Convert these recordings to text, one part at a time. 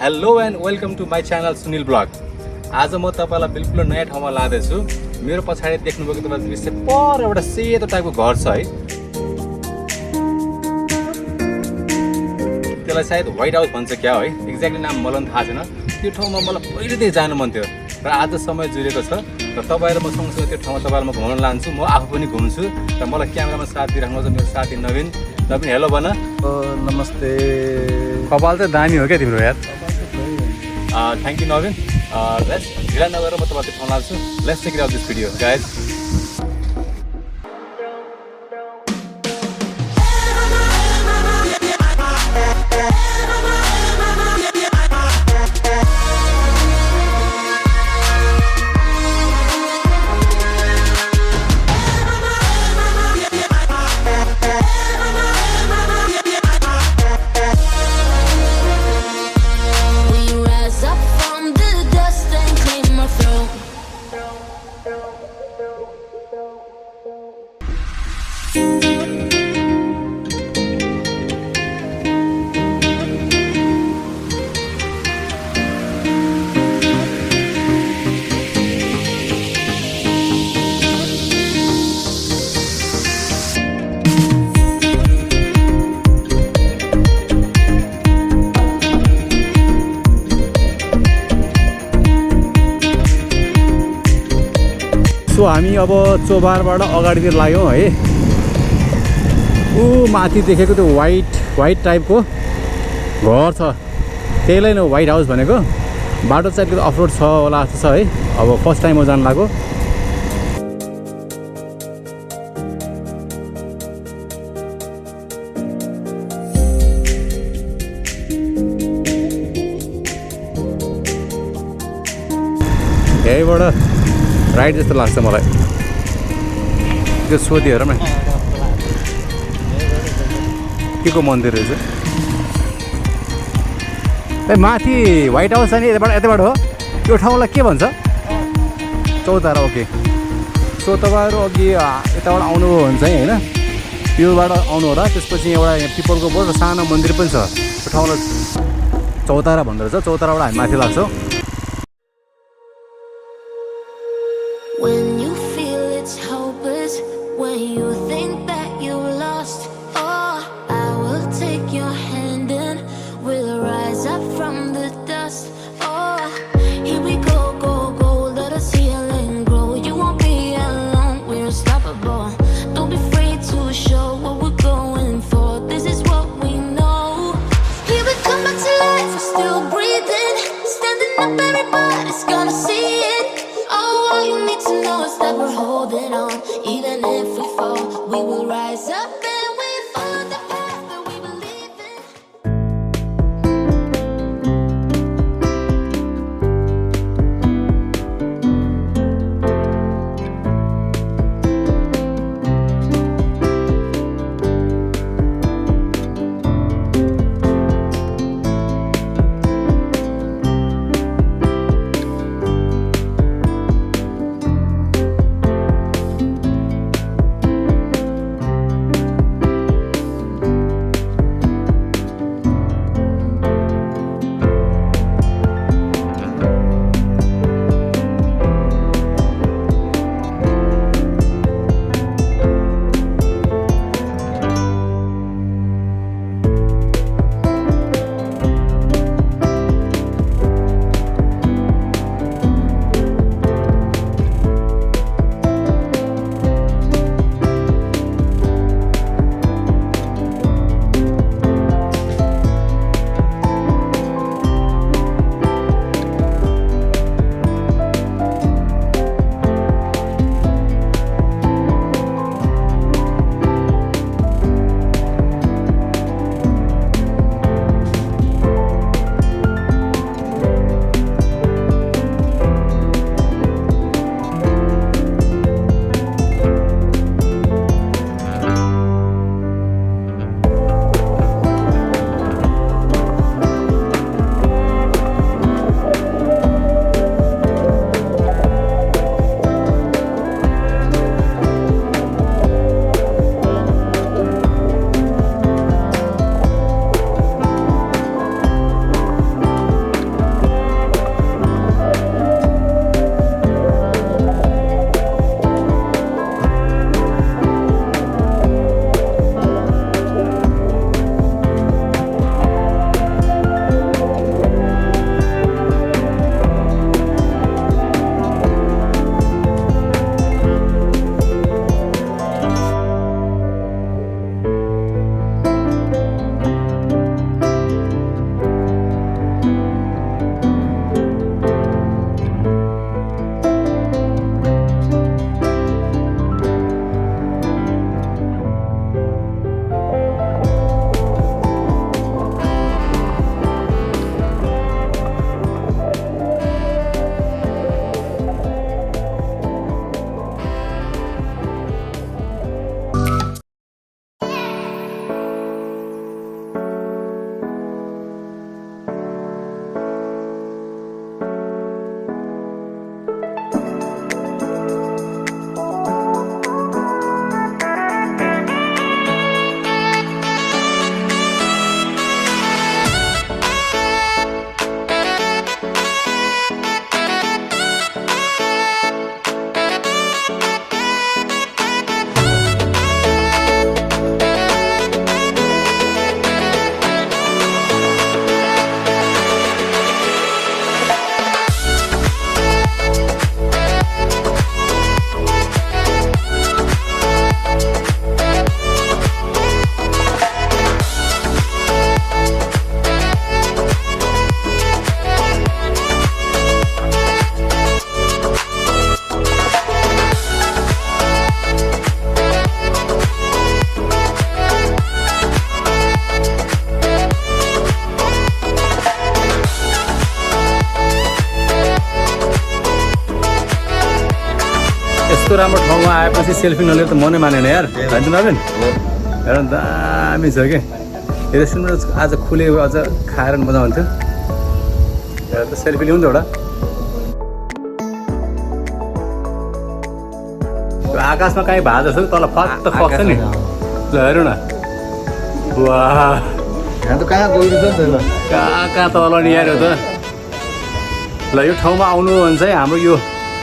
Hello and welcome to my channel Sunil blog. आज म तपाईलाई बिल्कुल नयाँ ठाउँमा लाँदैछु। मेरो पछाडि देख्नुभएको तपाईँ दृश्य पर एउटा सेतो टाइपको घर छ है। त्यसलाई सायद व्हाइट हाउस भन्छ क्या है, एक्ज्याक्टली नाम मलाई पनि थाहा छैन। त्यो ठाउँमा मलाई पहिलेदेखि जानु मन थियो र आज समय जुरेको छ र तपाईहरु म सँगसँगै त्यो ठाउँमा तपाईहरुलाई म घुमाउन लान्छु। म आफू पनि घुम्छु र मलाई क्यामेरामा साथ दिइराख्नुहुन्छ मेरो साथी नवीन। नवीन हेलो भन। नमस्ते। कपाल चाहिँ दामी हो क्या तिम्रो यार। Thank you Naveen. लेट्स ढिला नगरेर म तपाईहरुलाई ठाउँ लान्छु। Let's check it out this video guys. So हामी अब चोबारबाट अगाडितिर लाग्यौँ है। माथि देखेको त्यो व्हाइट टाइपको घर छ, त्यसलाई नै व्हाइट हाउस भनेको। बाटो चाहिँ अलिकति अफरोड छ होला जस्तो छ है। अब फर्स्ट टाइम म जानु लाग्यो। यहीँबाट राइट जस्तो लाग्छ मलाई। त्यो सोधी हेरौँ न के को मन्दिर रहेछ। ए माथि व्हाइट हाउस छ नि, यताबाट हो। यो ठाउँलाई के भन्छ? चौतारा। ओके। सो तपाईँहरू अघि यताबाट आउनु हुन्छ है होइन, योबाट आउनु होला। त्यसपछि एउटा यहाँ पिपलको बोट र सानो मन्दिर पनि छ। त्यो ठाउँलाई चौतारा भन्दो रहेछ। चौताराबाट हामी माथि लाग्छौँ। When you feel it's hopeless, when you think that you lost, oh, I will take your hand and we'll rise up from the dust. Oh, here we go, go, go, let us heal and grow. You won't be alone, we're unstoppable. Don't be afraid to show what we're going for. This is what we know. Here we come back to life, we're still breathing. Standing up, everybody's gonna see it. Oh, all you need to know is that we're holding on. Even if we fall, we will rise up and we follow the path that we believe in. राम्रो ठाउँमा आएपछि selfie नलिएर त मनै मानेन यार होइन नवीन हेर न दामी छ कि रेस्टुरेन्ट आज खुलेको अझ खाएर मजा आउँथ्यो हेर त सेल्फी लिउँ त एउटा आकाशमा काहीँ भए जस्तो तल फत्त खप्छ नि ल हेरौँ न वाह यहाँ त कहाँ गइरहेछ नि त कहाँ तल नि यार त ल यो ठाउँमा आउनु भने चाहिँ हाम्रो यो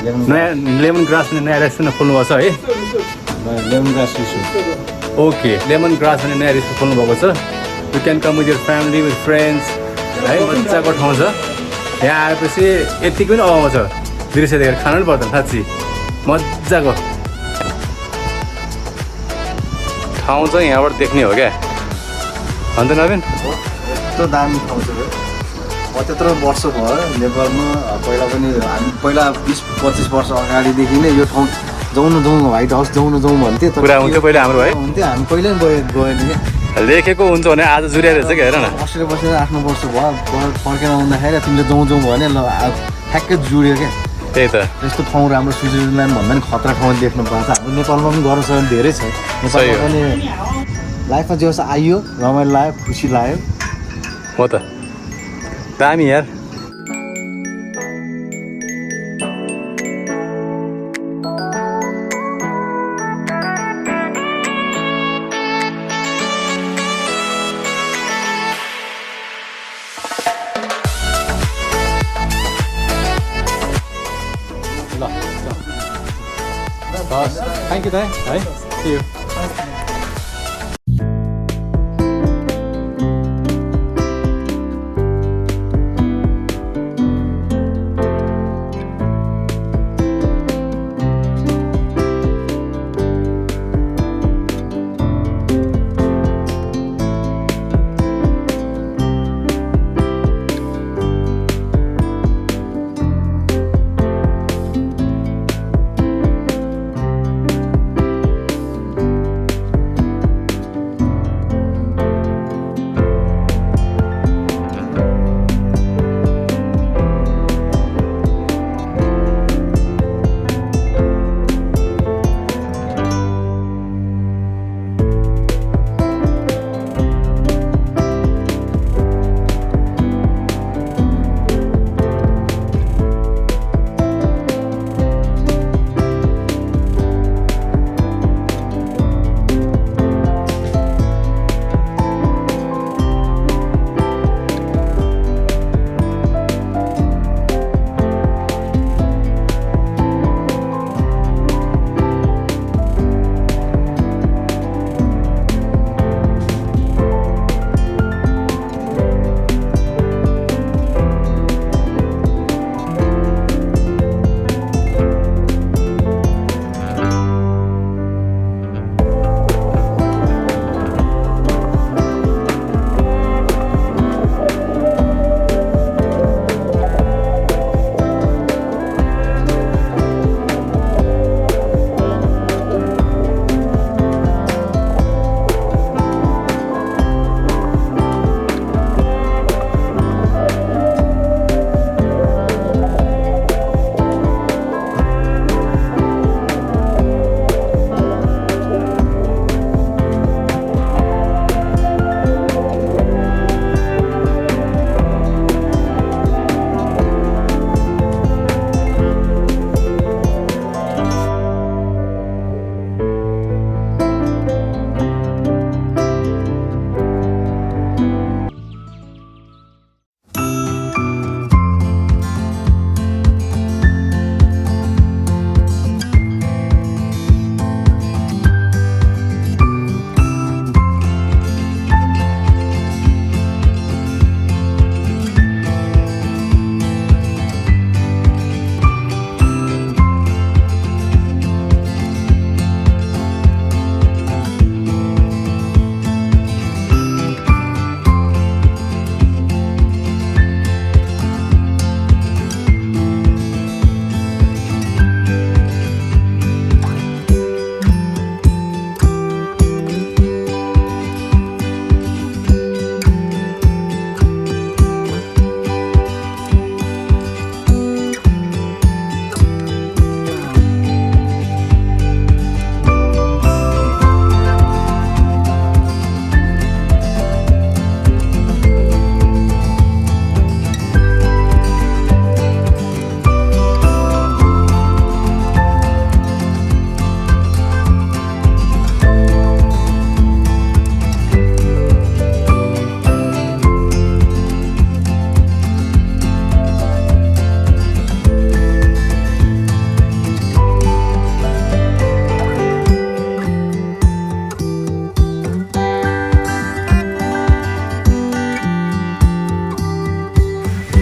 नयाँ लेमन ग्रास भन्ने नयाँ रेस्टुरेन्ट खोल्नुभएको छ है lemon grass resort okay lemon grass भन्ने नयाँ रेस्टुरेन्ट खोल्नुभएको छ you can come with your family with friends है मजाको ठाउँ छ यहाँ आएपछि यतिको पनि अभाव छ दृश्य देखेर खानु पनि पर्दैन साँच्ची मजाको ठाउँ चाहिँ यहाँबाट देख्ने हो क्या अन्त नवीन यस्तो दामी ठाउँ छ त्यत्रो वर्ष भयो नेपालमा पहिला पनि हामी पहिला 20-25 वर्ष अगाडिदेखि नै यो ठाउँ जाउँ न जाउँ व्हाइट हाउस जाउँ न जाउँ भन्थ्यो कुरा हुन्थ्यो पहिला हाम्रो है हुन्थ्यो हामी पहिल्यै गयो नि क्या लेखेको हुन्छ भने आज जुरिया रहेछ क्या हेर न अस्ट्रेलिया बसेर 8 वर्ष भयो फर्केर आउँदाखेरि तिमीले जाउँ जाउँ भने ल ठ्याक्कै जुड्यो क्या त्यही त यस्तो ठाउँ राम्रो स्विजरल्यान्ड भन्दा पनि खतरा ठाउँ देख्नु पाउँछ हाम्रो नेपालमा पनि गर्नु सक्ने धेरै छ नेपालमा पनि लाइफमा जे होस् आइयो रमाइलो लाग्यो खुसी लाग्यो हो त दामी यार ल हस् थ्याङ्क यू दाइ है सी यू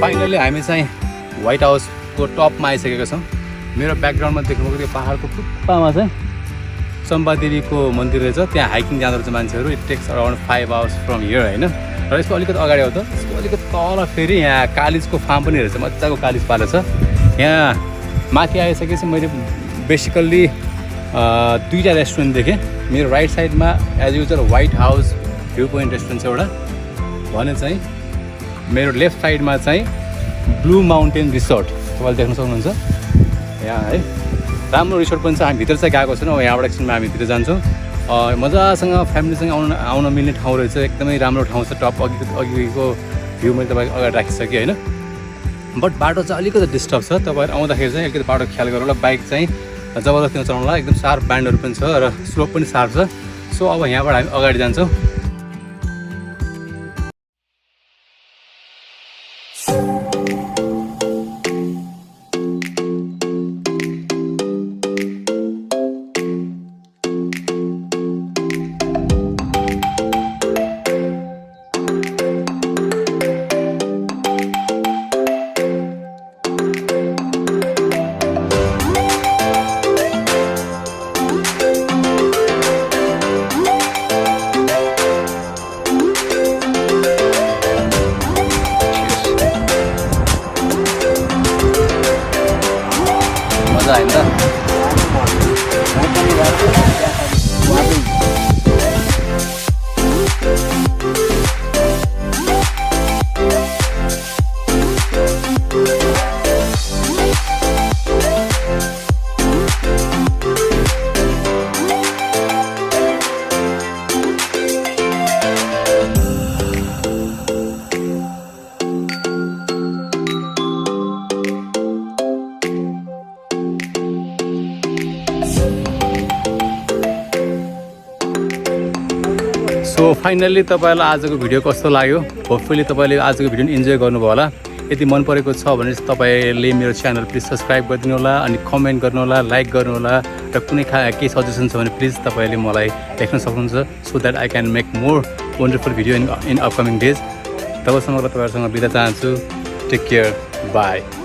फाइनली हामी चाहिँ व्हाइट हाउसको टपमा आइसकेका छौँ। मेरो ब्याकग्राउन्डमा देख्नुभएको त्यो पाहाडको टुप्पामा चाहिँ चम्पादेवीको मन्दिर रहेछ। त्यहाँ हाइकिङ जाँदो रहेछ मान्छेहरू। It takes around 5 hours from here होइन। र यसको अलिकति अगाडि हो त, यसको अलिकति तल फेरि यहाँ कालिजको फार्म पनि रहेछ। मजाको कालिज पालेको छ। यहाँ माथि आइसकेपछि मैले बेसिकल्ली दुईवटा रेस्टुरेन्ट देखेँ। मेरो राइट साइडमा as usual White House view point restaurant छ एउटा भने चाहिँ मेरो लेफ्ट साइडमा चाहिँ ब्लू माउन्टेन रिसोर्ट तपाईँले देख्न सक्नुहुन्छ यहाँ है। राम्रो रिसोर्ट पनि छ। हामी भित्र चाहिँ गएको छैनौँ। यहाँबाट एकछिनमा हामी भित्र जान्छौँ। मजासँग फ्यामिलीसँग आउन मिल्ने ठाउँ रहेछ। एकदमै राम्रो ठाउँ छ। टप अघिको भ्यू मैले तपाईँको अगाडि राखिसकेँ होइन। बट बाटो चाहिँ अलिकति डिस्टर्ब छ। तपाईँहरू आउँदाखेरि चाहिँ अलिकति बाटो ख्याल गर्नु होला। बाइक चाहिँ जबरजस्तीमा चलाउनु होला। एकदम सार्प ब्यान्डहरू पनि छ र स्लोप पनि सार्प छ। सो अब यहाँबाट हामी अगाडि जान्छौँ। मजा आयो नि त। सो फाइनल्ली तपाईँलाई आजको भिडियो कस्तो लाग्यो? होपफुली तपाईँले आजको भिडियो इन्जोय गर्नुभयो होला। यदि मन परेको छ भने तपाईँले मेरो च्यानल प्लिज सब्सक्राइब गरिदिनु होला अनि कमेन्ट गर्नु होला, लाइक गर्नु होला र कुनै केही सजेसन छ भने प्लिज तपाईँले मलाई लेख्न सक्नुहुन्छ so that I can make more wonderful video in upcoming days. तबसम्म तपाईँहरूसँग बिदा चाहन्छु। Take care, by.